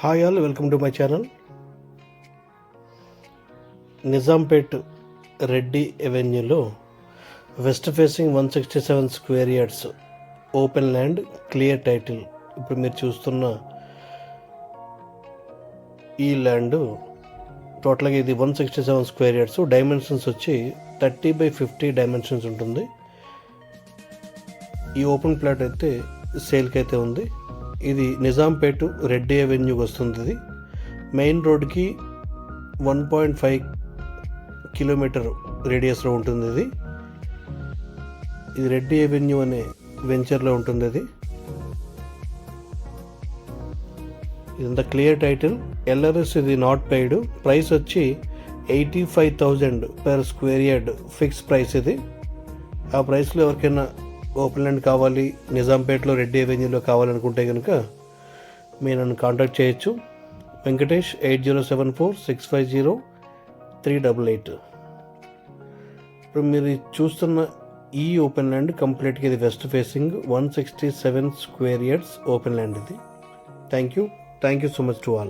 Hi all, welcome to my channel. Nizampet Reddy ఎవెన్యూలో west facing 167 square yards open land, clear title. ఇప్పుడు మీరు చూస్తున్న ఈ ల్యాండ్ టోటల్గా ఇది 167 స్క్వేర్ యార్డ్స్. డైమెన్షన్స్ వచ్చి 30x50 డైమెన్షన్స్ ఉంటుంది. ఈ ఓపెన్ ప్లాట్ అయితే సేల్కి అయితే ఉంది. ఇది నిజాంపేట రెడ్డి అవెన్యూకి వస్తుంది. ఇది మెయిన్ రోడ్కి 1.5 కిలోమీటర్ రేడియస్లో ఉంటుంది. ఇది రెడ్డి అవెన్యూ అనే వెంచర్లో ఉంటుంది. ఇదంతా క్లియర్ టైటిల్. ఎల్ఆర్ఎస్ ఇది నాట్ పెయిడ్. ప్రైస్ వచ్చి 85,000 per square yard fix price. ఇది ఆ ప్రైస్లో ఎవరికైనా ఓపెన్ ల్యాండ్ కావాలి, నిజాంపేటలో రెడ్డి అవెన్యూలో కావాలనుకుంటే కనుక మీరు నన్ను కాంటాక్ట్ చేయొచ్చు. వెంకటేష్ 8074650388. ఇప్పుడు మీరు చూస్తున్న ఈ ఓపెన్ ల్యాండ్ కంప్లీట్గా ఇది west facing 167 square yards open land. ఇది thank you so much to all.